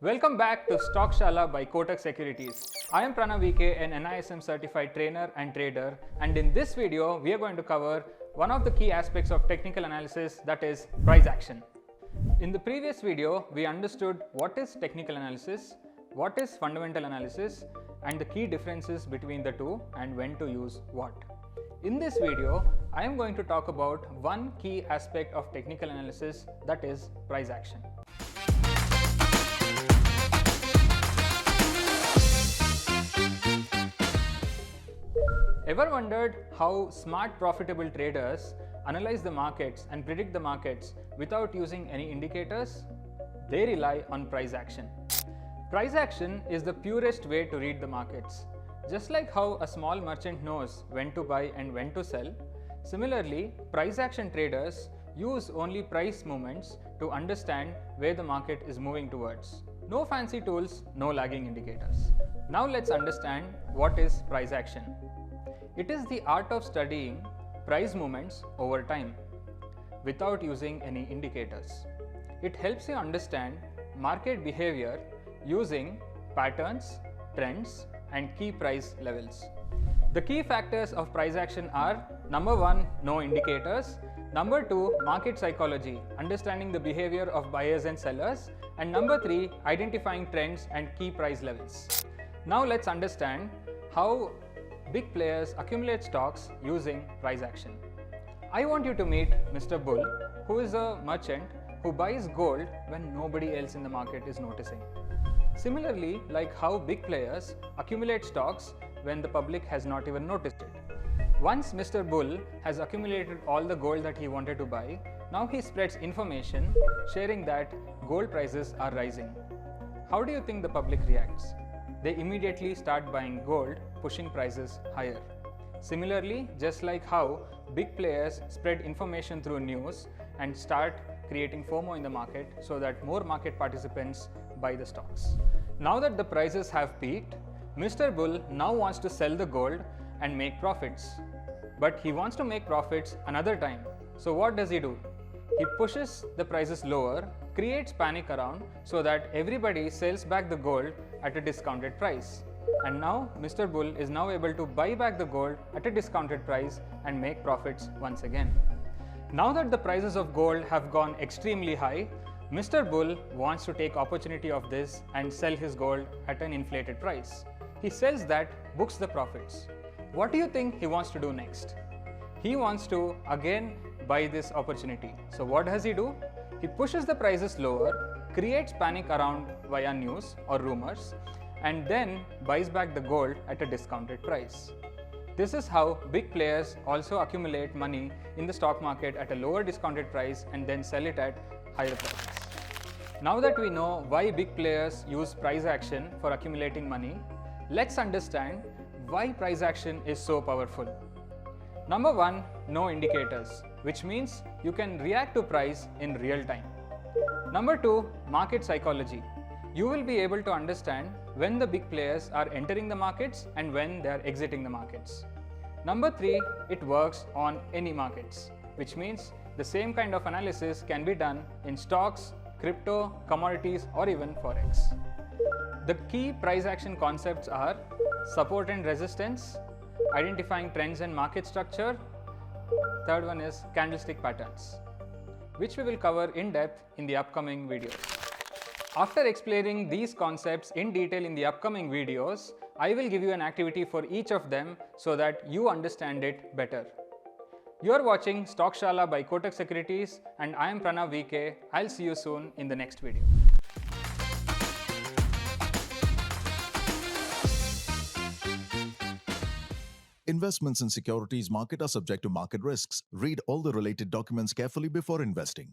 Welcome back to Stockshaala by Kotak Securities. I am Pranav VK, an NISM-certified trainer and trader, and in this video, we are going to cover one of the key aspects of technical analysis, that is price action. In the previous video, we understood what is technical analysis, what is fundamental analysis, and the key differences between the two and when to use what. In this video, I am going to talk about one key aspect of technical analysis, that is price action. Ever wondered how smart profitable traders analyze the markets and predict the markets without using any indicators? They rely on price action. Price action is the purest way to read the markets. Just like how a small merchant knows when to buy and when to sell, similarly, price action traders use only price movements to understand where the market is moving towards. No fancy tools, no lagging indicators. Now let's understand what is price action. It is the art of studying price movements over time without using any indicators. It helps you understand market behavior using patterns, trends, and key price levels. The key factors of price action are: number 1, no indicators; number 2, market psychology, understanding the behavior of buyers and sellers; and number 3, identifying trends and key price levels. Now let's understand how big players accumulate stocks using price action. I want you to meet Mr. Bull, who is a merchant who buys gold when nobody else in the market is noticing. Similarly, like how big players accumulate stocks when the public has not even noticed it. Once Mr. Bull has accumulated all the gold that he wanted to buy, now he spreads information sharing that gold prices are rising. How do you think the public reacts? They immediately start buying gold, pushing prices higher. Similarly, just like how big players spread information through news and start creating FOMO in the market so that more market participants buy the stocks. Now that the prices have peaked, Mr. Bull now wants to sell the gold and make profits. But he wants to make profits another time. So what does he do? He pushes the prices lower, creates panic around so that everybody sells back the gold at a discounted price. And now Mr. Bull is now able to buy back the gold at a discounted price and make profits once again. Now that the prices of gold have gone extremely high, Mr. Bull wants to take opportunity of this and sell his gold at an inflated price. He sells that, books the profits. What do you think he wants to do next? He wants to again buy this opportunity. So what does he do? He pushes the prices lower, creates panic around via news or rumors, and then buys back the gold at a discounted price. This is how big players also accumulate money in the stock market at a lower discounted price and then sell it at higher prices. Now that we know why big players use price action for accumulating money, let's understand why price action is so powerful. Number 1, no indicators, which means you can react to price in real time. Number 2, market psychology. You will be able to understand when the big players are entering the markets and when they are exiting the markets. Number 3, it works on any markets, which means the same kind of analysis can be done in stocks, crypto, commodities, or even forex. The key price action concepts are support and resistance, identifying trends and market structure. Third one is candlestick patterns, which we will cover in depth in the upcoming videos. After explaining these concepts in detail in the upcoming videos, I will give you an activity for each of them so that you understand it better. You are watching Stockshaala by Kotak Securities, and I am Pranav VK. I'll see you soon in the next video. Investments in securities market are subject to market risks. Read all the related documents carefully before investing.